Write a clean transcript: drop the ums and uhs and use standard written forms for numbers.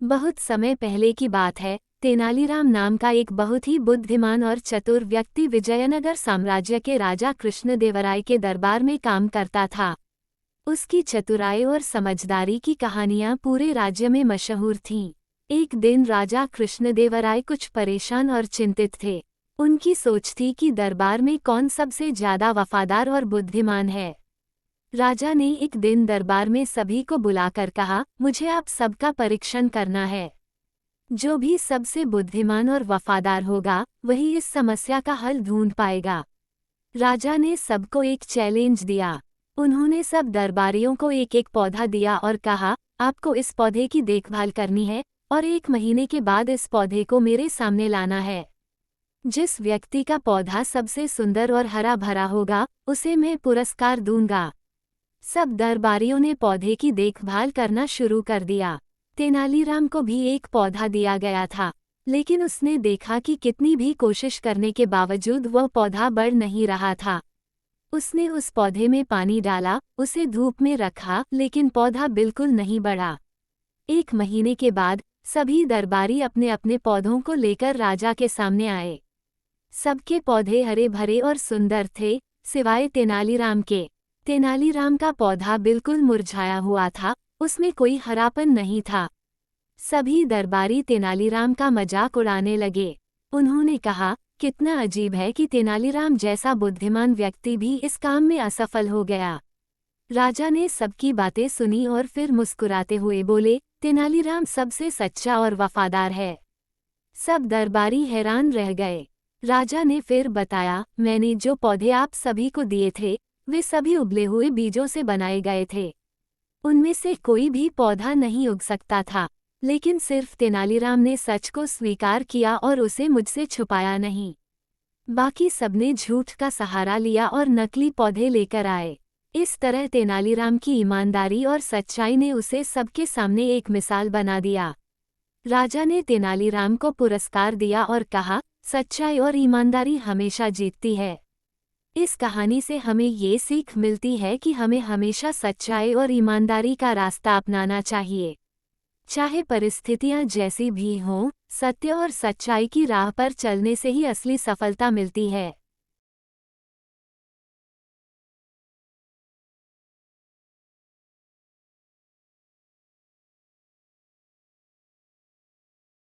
बहुत समय पहले की बात है। तेनालीराम नाम का एक बहुत ही बुद्धिमान और चतुर व्यक्ति विजयनगर साम्राज्य के राजा कृष्णदेवराय के दरबार में काम करता था। उसकी चतुराई और समझदारी की कहानियां पूरे राज्य में मशहूर थीं। एक दिन राजा कृष्णदेवराय कुछ परेशान और चिंतित थे। उनकी सोच थी कि दरबार में कौन सबसे ज्यादा वफादार और बुद्धिमान है। राजा ने एक दिन दरबार में सभी को बुलाकर कहा, मुझे आप सबका परीक्षण करना है। जो भी सबसे बुद्धिमान और वफादार होगा वही इस समस्या का हल ढूंढ पाएगा। राजा ने सबको एक चैलेंज दिया। उन्होंने सब दरबारियों को एक एक पौधा दिया और कहा, आपको इस पौधे की देखभाल करनी है और 1 महीने के बाद इस पौधे को मेरे सामने लाना है। जिस व्यक्ति का पौधा सबसे सुंदर और हरा भरा होगा उसे मैं पुरस्कार दूंगा। सब दरबारियों ने पौधे की देखभाल करना शुरू कर दिया। तेनालीराम को भी एक पौधा दिया गया था, लेकिन उसने देखा कि कितनी भी कोशिश करने के बावजूद वह पौधा बढ़ नहीं रहा था। उसने उस पौधे में पानी डाला, उसे धूप में रखा, लेकिन पौधा बिल्कुल नहीं बढ़ा। 1 महीने के बाद सभी दरबारी अपने अपने पौधों को लेकर राजा के सामने आए। सबके पौधे हरे भरे और सुंदर थे, सिवाय तेनालीराम के। तेनालीराम का पौधा बिल्कुल मुरझाया हुआ था, उसमें कोई हरापन नहीं था। सभी दरबारी तेनालीराम का मजाक उड़ाने लगे। उन्होंने कहा, कितना अजीब है कि तेनालीराम जैसा बुद्धिमान व्यक्ति भी इस काम में असफल हो गया। राजा ने सबकी बातें सुनी और फिर मुस्कुराते हुए बोले, तेनालीराम सबसे सच्चा और वफादार है। सब दरबारी हैरान रह गए। राजा ने फिर बताया, मैंने जो पौधे आप सभी को दिए थे वे सभी उबले हुए बीजों से बनाए गए थे। उनमें से कोई भी पौधा नहीं उग सकता था, लेकिन सिर्फ तेनालीराम ने सच को स्वीकार किया और उसे मुझसे छुपाया नहीं। बाकी सबने झूठ का सहारा लिया और नकली पौधे लेकर आए। इस तरह तेनालीराम की ईमानदारी और सच्चाई ने उसे सबके सामने एक मिसाल बना दिया। राजा ने तेनालीराम को पुरस्कार दिया और कहा, सच्चाई और ईमानदारी हमेशा जीतती है। इस कहानी से हमें ये सीख मिलती है कि हमें हमेशा सच्चाई और ईमानदारी का रास्ता अपनाना चाहिए। चाहे परिस्थितियां जैसी भी हों, सत्य और सच्चाई की राह पर चलने से ही असली सफलता मिलती है।